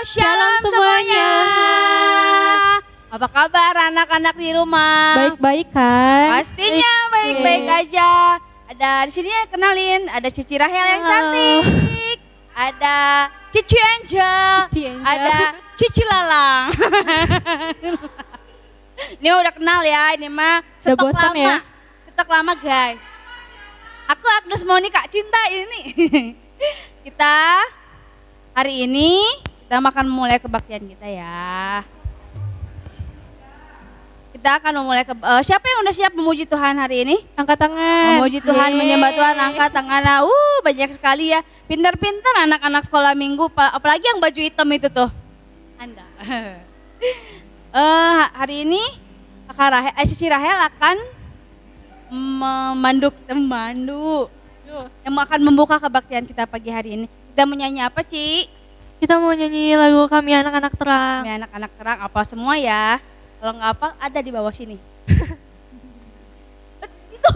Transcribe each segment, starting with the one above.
Shalom semuanya. Apa kabar anak-anak di rumah? Baik-baik kan? Pastinya baik-baik aja. Ada di sini ya, kenalin, ada Cici Rahel yang cantik. Ada Cici Angel. Ada Cici Lalang. Ini mah udah kenal ya, ini mah stok lama. Ya? Stok lama guys. Aku Agnes Monica Cinta ini. Kita hari ini kita akan mulai kebaktian kita ya. Kita akan memulai siapa yang udah siap memuji Tuhan hari ini? Angkat tangan. Memuji Tuhan, menyembah Tuhan, angkat tangan. Banyak sekali ya. Pintar-pintar anak-anak sekolah minggu, apalagi yang baju hitam itu tuh. Anda. Hari ini Cici Rahel akan memandu yang akan membuka kebaktian kita pagi hari ini. Kita mau nyanyi apa, Ci? Kita mau nyanyi lagu Kami Anak-anak Terang. Kami Anak-anak Terang, apa semua ya? Kalau nggak apa, ada di bawah sini. Itu.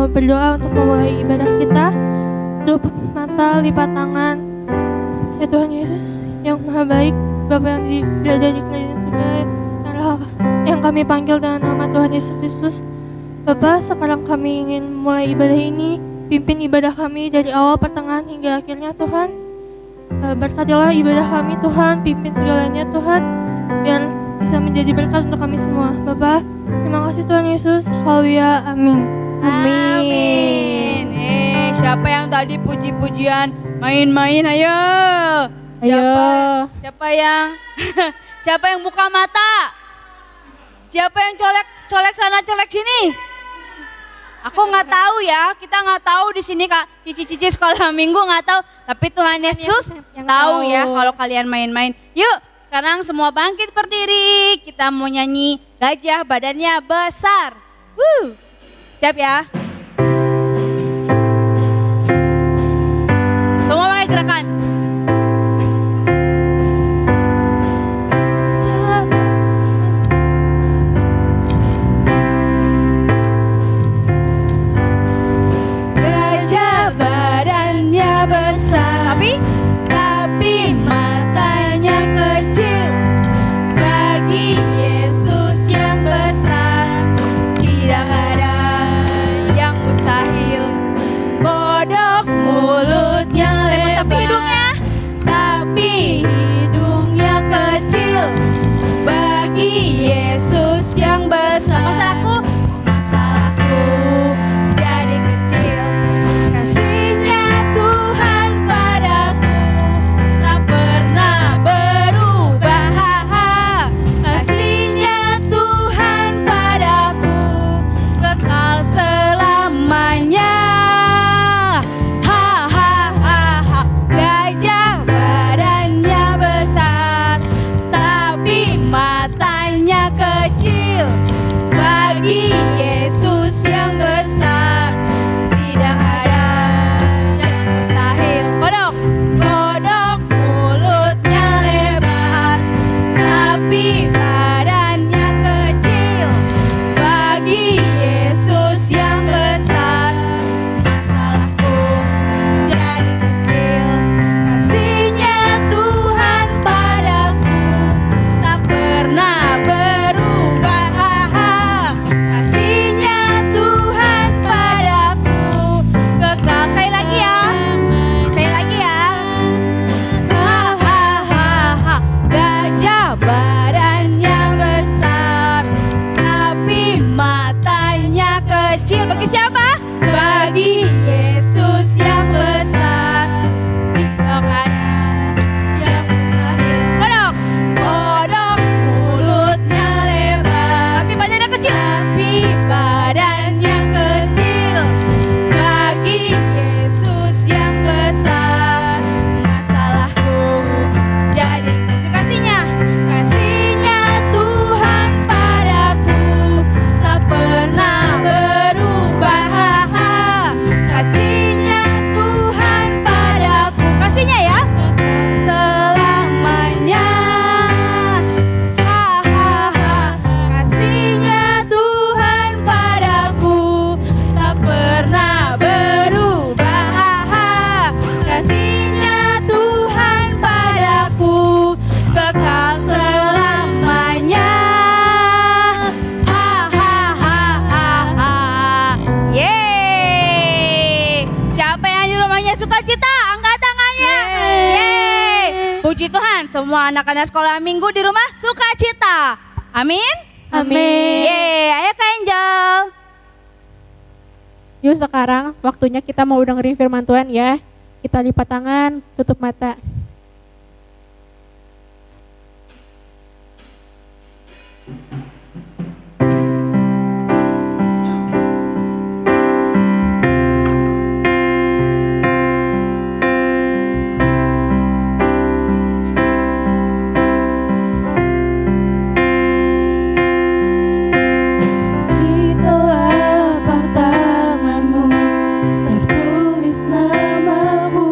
Berdoa untuk memulai ibadah kita. Tutup mata, lipat tangan. Ya Tuhan Yesus yang maha baik, Bapa yang berada di kerajaan surga, yang kami panggil dengan nama Tuhan Yesus Kristus. Bapa, sekarang kami ingin mulai ibadah ini. Pimpin ibadah kami dari awal, pertengahan hingga akhirnya Tuhan. Berkatilah ibadah kami Tuhan, pimpin segalanya Tuhan. Biar bisa menjadi berkat untuk kami semua. Bapa, terima kasih Tuhan Yesus. Haleluya. Amin. Amin. Siapa yang tadi puji-pujian main-main? Ayo. Siapa yang siapa yang buka mata? Siapa yang colek sana colek sini? Aku nggak tahu ya, kita nggak tahu di sini Kak cici-cici sekolah minggu nggak tahu, tapi Tuhan Yesus tahu ya kalau kalian main-main. Yuk, sekarang semua bangkit berdiri, kita mau nyanyi Gajah Badannya Besar. Siap ya? Semua pakai gerakan. Gajah badannya besar, tapi matanya kecil. Bagi Yesus yang besar, tidak ada yang mustahil. Kodok mulutnya lebar, tapi hidungnya kecil. Bagi Yesus yang besar, masalahku jadi kecil. Kasihnya Tuhan padaku tak pernah berubah. Kasihnya Tuhan padaku kekal selamanya. Gajah badannya besar, tapi matanya kecil. Bagi Yesus yang besar, tidak ada yang mustahil. Kodok mulutnya lebar, tapi badannya kecil. Bagi Yesus yang besar, masalahku jadi kecil. Kasihnya Tuhan padaku tak pernah berubah. Kasihnya Tuhan padaku kekal. Sekali lagi ya. Gajah badannya besar, tapi matanya kecil. Bagi siapa? Bagi Yesus yang besar, tidak ada yang mustahil. Kodok mulutnya lebar, tapi badannya kecil. Bagi Yesus yang besar, masalahku jadi kecil. Kasihnya Tuhan padaku tak pernah berubah. Kasihnya Tuhan padaku, kasihnya ya, selamanya. Kasihnya Tuhan padaku tak pernah berubah. Kasihnya Tuhan padaku kekal selamanya. Yeay. Siapa yang di rumahnya sukacita? Angkat tangannya. Yeay. Puji Tuhan, semua anak-anak sekolah minggu di rumah sukacita. Amin. Amin. Yeay, ayo Kak Angel. Yuk sekarang waktunya kita mau dengerin firman Tuhan ya. Kita lipat tangan, tutup mata. Di telapak tanganmu tertulis namamu.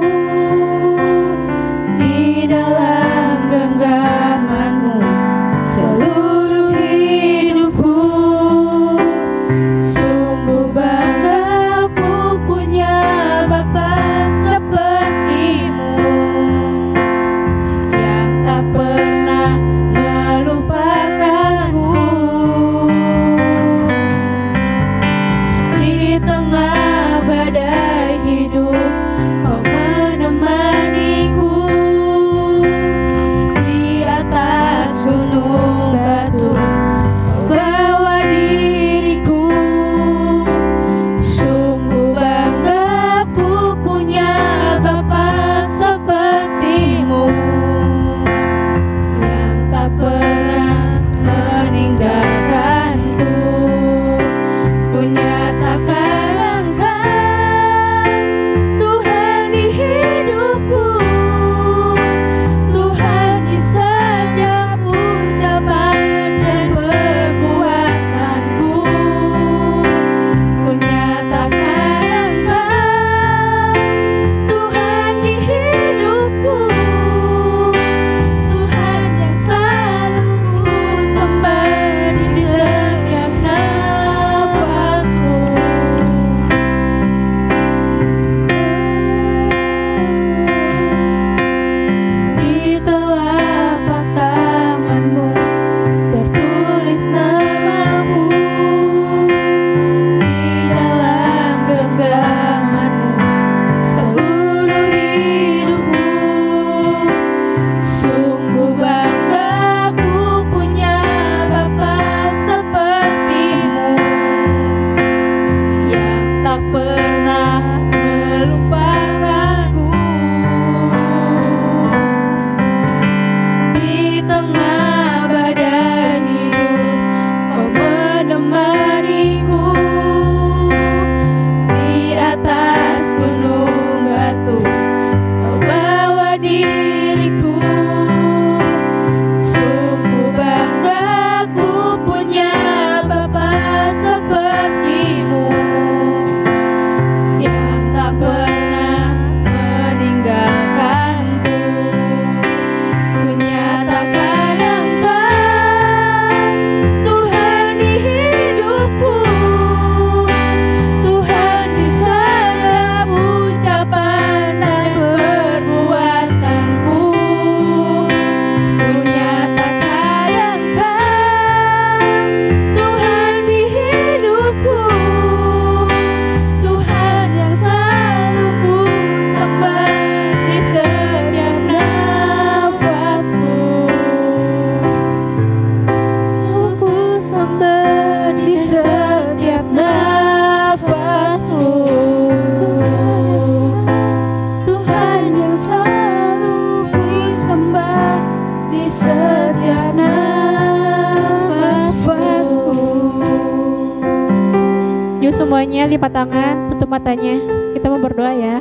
Semuanya lipat tangan, tutup matanya. Kita mau berdoa ya.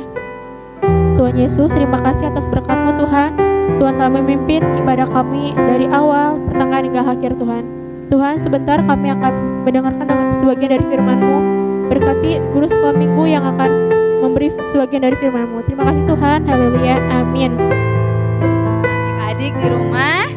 Tuhan Yesus, terima kasih atas berkat-Mu Tuhan. Tuhan telah memimpin ibadah kami dari awal, pertengahan hingga akhir Tuhan. Tuhan, sebentar kami akan mendengarkan sebagian dari firman-Mu. Berkati guru sekolah minggu yang akan memberi sebagian dari firman-Mu. Terima kasih Tuhan, haleluya, amin. Adik-adik di rumah,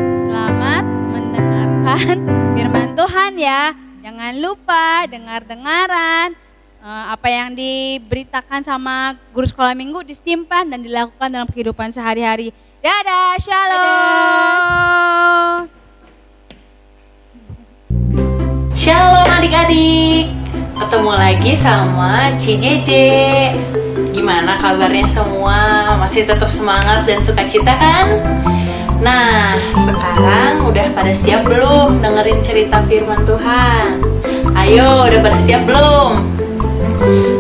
selamat mendengarkan firman Tuhan ya. Jangan lupa dengar-dengaran apa yang diberitakan sama guru sekolah minggu disimpan dan dilakukan dalam kehidupan sehari-hari. Dadah, shalom. Shalom adik-adik, ketemu lagi sama CJJ. Gimana kabarnya semua? Masih tetap semangat dan sukacita kan? Nah, sekarang udah pada siap belum dengerin cerita firman Tuhan? Ayo, udah pada siap belum?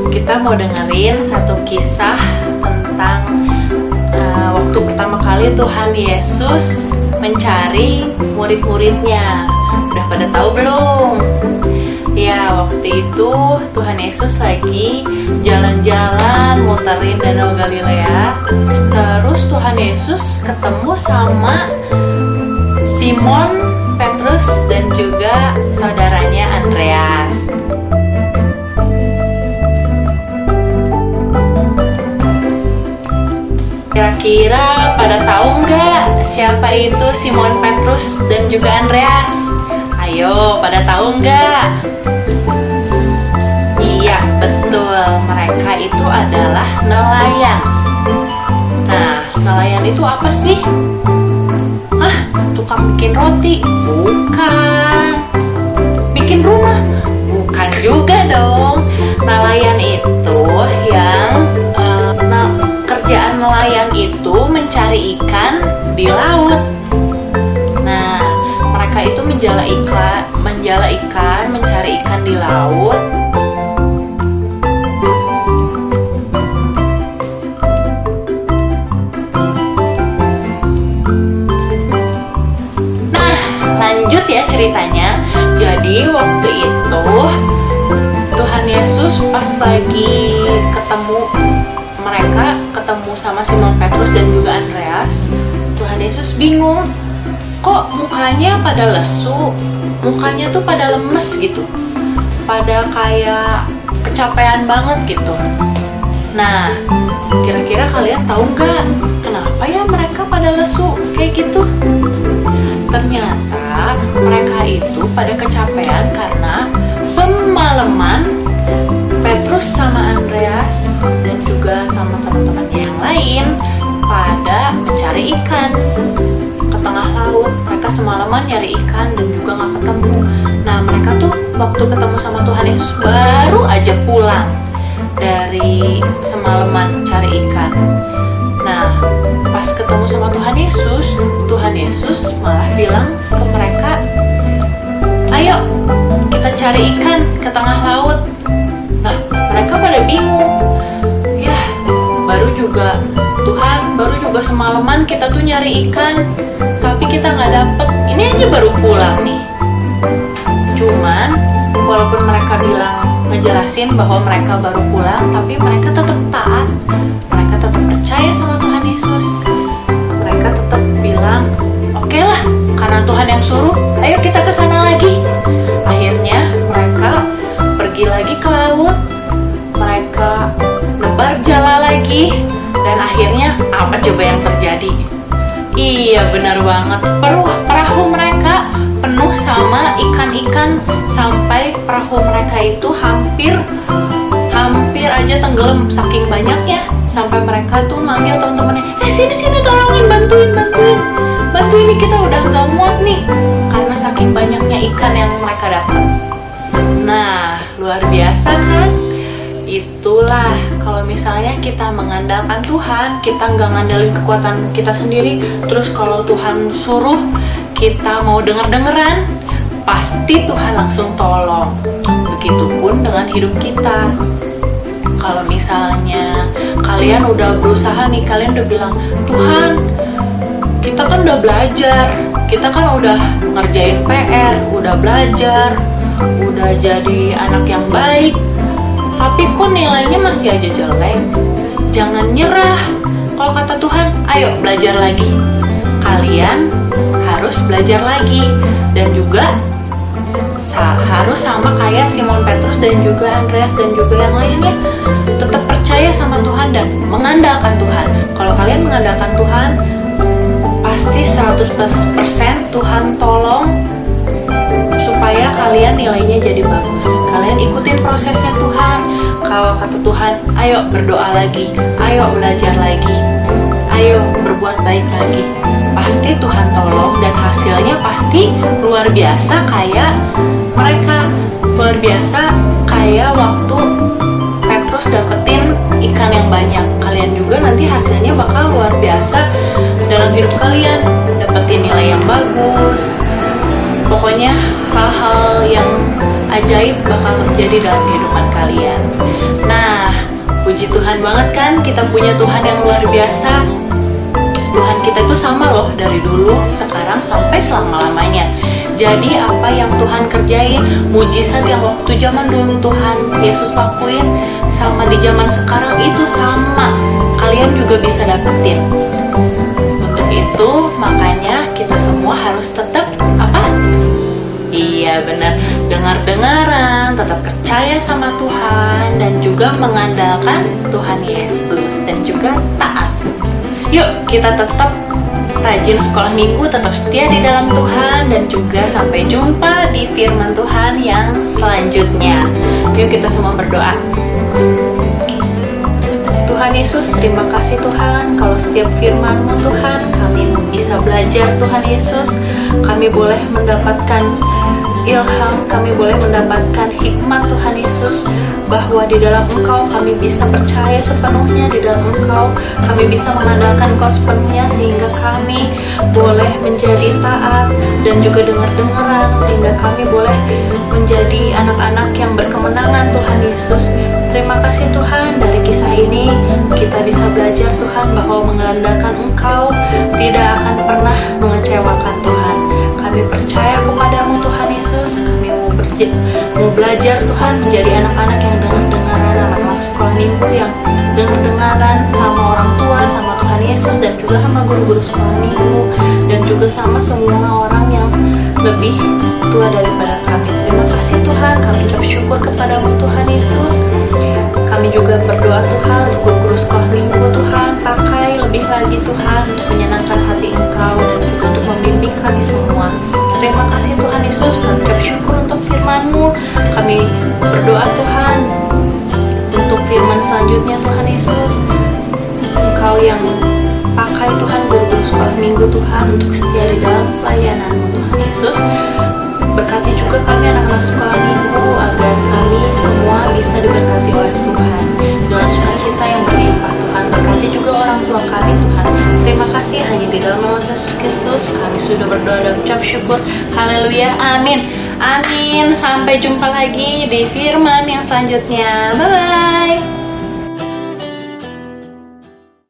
Kita mau dengerin satu kisah tentang waktu pertama kali Tuhan Yesus mencari murid-muridnya. Udah pada tahu belum? Ya, waktu itu Tuhan Yesus lagi jalan-jalan muterin Danau Galilea. Terus Tuhan Yesus ketemu sama Simon, Petrus, dan juga saudaranya Andreas. Kira-kira pada tahu nggak siapa itu Simon, Petrus, dan juga Andreas? Ayo, pada tahu nggak? Iya, betul. Mereka itu adalah nelayan. Nah, nelayan itu apa sih? Hah, tukang bikin roti? Bukan. Bikin rumah? Bukan juga dong. Nelayan itu yang kerjaan nelayan itu mencari ikan di laut. Nah, mereka itu menjala ikan, mencari ikan di laut. Nah, lanjut ya ceritanya. Jadi waktu itu Tuhan Yesus pas lagi ketemu sama Simon Petrus dan juga Andreas, Tuhan Yesus bingung. Kok mukanya pada lesu, mukanya tuh pada lemes gitu, pada kayak kecapean banget gitu. Nah, kira-kira kalian tahu nggak kenapa ya mereka pada lesu kayak gitu? Ternyata mereka itu pada kecapean karena semalaman Petrus sama Andreas dan juga sama teman-temannya yang lain pada mencari ikan ke tengah laut. Mereka semalaman nyari ikan dan juga nggak ketemu. Nah, mereka tuh waktu ketemu sama Tuhan Yesus baru aja pulang dari semalaman cari ikan. Nah, pas ketemu sama Tuhan Yesus malah bilang ke mereka, ayo kita cari ikan ke tengah laut. Nah, mereka pada bingung. Ya, baru juga semalaman kita tuh nyari ikan, tapi kita nggak dapet. Ini aja baru pulang nih. Cuman, walaupun mereka bilang ngejelasin bahwa mereka baru pulang, tapi mereka tetap taat. Mereka tetap percaya sama Tuhan Yesus. Mereka tetap bilang, oke lah, karena Tuhan yang suruh, ayo kita ke sana lagi. Akhirnya mereka pergi lagi ke laut, mereka nebar jala lagi, dan akhirnya apa coba yang terjadi? Iya, benar banget, perahu mereka penuh sama ikan-ikan sampai perahu mereka itu hampir aja tenggelam saking banyaknya. Sampai mereka tuh manggil teman-temannya, sini tolongin, bantuin nih, kita udah nggak muat nih karena saking banyaknya ikan yang mereka dapat. Nah, luar biasa kan? Itulah kalau misalnya kita mengandalkan Tuhan, kita nggak ngandalin kekuatan kita sendiri. Terus kalau Tuhan suruh kita mau denger-dengeran, pasti Tuhan langsung tolong. Begitupun dengan hidup kita. Kalau misalnya kalian udah berusaha nih, kalian udah bilang, Tuhan, kita kan udah belajar, kita kan udah ngerjain PR, udah belajar, udah jadi anak yang baik, tapi kok nilainya masih aja jelek. Jangan nyerah. Kalau kata Tuhan, ayo belajar lagi. Kalian harus belajar lagi. Dan juga harus sama kayak Simon Petrus dan juga Andreas dan juga yang lainnya, tetap percaya sama Tuhan dan mengandalkan Tuhan. Kalau kalian mengandalkan Tuhan, pasti 100% Tuhan tolong supaya kalian nilainya jadi bagus. Kalian ikutin prosesnya Tuhan. Kalau kata Tuhan, ayo berdoa lagi, ayo belajar lagi, ayo berbuat baik lagi, pasti Tuhan tolong dan hasilnya pasti luar biasa kayak mereka. Luar biasa kayak waktu Petrus dapetin ikan yang banyak. Kalian juga nanti hasilnya bakal luar biasa dalam hidup kalian, dapetin nilai yang bagus. Pokoknya hal-hal yang ajaib bakal terjadi dalam kehidupan kalian. Nah, puji Tuhan banget kan kita punya Tuhan yang luar biasa. Tuhan kita itu sama loh dari dulu, sekarang sampai selama-lamanya. Jadi apa yang Tuhan kerjain, mujizat yang waktu zaman dulu Tuhan Yesus lakuin, sama di zaman sekarang itu sama. Kalian juga bisa dapetin. Untuk itu makanya kita semua harus tetap apa? Iya benar, dengar-dengaran, tetap percaya sama Tuhan dan juga mengandalkan Tuhan Yesus dan juga taat. Yuk kita tetap rajin sekolah minggu, tetap setia di dalam Tuhan, dan juga sampai jumpa di firman Tuhan yang selanjutnya. Yuk kita semua berdoa. Tuhan Yesus, terima kasih Tuhan, kalau setiap firman-Mu Tuhan, kami bisa belajar Tuhan Yesus, kami boleh mendapatkan ilham, kami boleh mendapatkan hikmat Tuhan Yesus, bahwa di dalam Engkau kami bisa percaya sepenuhnya, di dalam Engkau kami bisa mengandalkan Engkau sepenuhnya, sehingga kami boleh menjadi taat dan juga dengar-dengaran, sehingga kami boleh menjadi anak-anak yang berkemenangan Tuhan Yesus. Terima kasih Tuhan, dari kisah ini kita bisa belajar Tuhan bahwa mengandalkan Engkau tidak akan pernah mengecewakan Tuhan. Kami percaya kepadamu Tuhan Yesus, kami mau belajar Tuhan menjadi anak-anak yang dengar-dengaran, anak-anak sekolah minggu yang dengar-dengaran sama orang tua, sama Tuhan Yesus, dan juga sama guru-guru sekolah minggu, dan juga sama semua orang yang lebih tua daripada kami. Terima kasih Tuhan, kami ucap syukur kepadamu Tuhan Yesus. Kami juga berdoa Tuhan untuk guru-guru sekolah minggu Tuhan, pakai lebih lagi Tuhan untuk menyenangkan hati Engkau dan juga untuk membimbing kami semua. Terima kasih Tuhan Yesus, kami ucap syukur untuk firman-Mu. Kami berdoa Tuhan untuk firman selanjutnya Tuhan Yesus. Engkau yang pakai Tuhan guru-guru sekolah minggu Tuhan untuk setia di dalam pelayanan-Mu Tuhan Yesus. Berkati juga kami anak-anak sekolah minggu agar kami semua bisa diberkati oleh Tuhan dengan sukacita yang berlimpah Tuhan. Berkati juga orang tua kami Tuhan. Terima kasih, hanya di dalam nama Yesus Kristus kami sudah berdoa dan ucap syukur. Haleluya, amin. Amin. Sampai jumpa lagi di firman yang selanjutnya. Bye bye.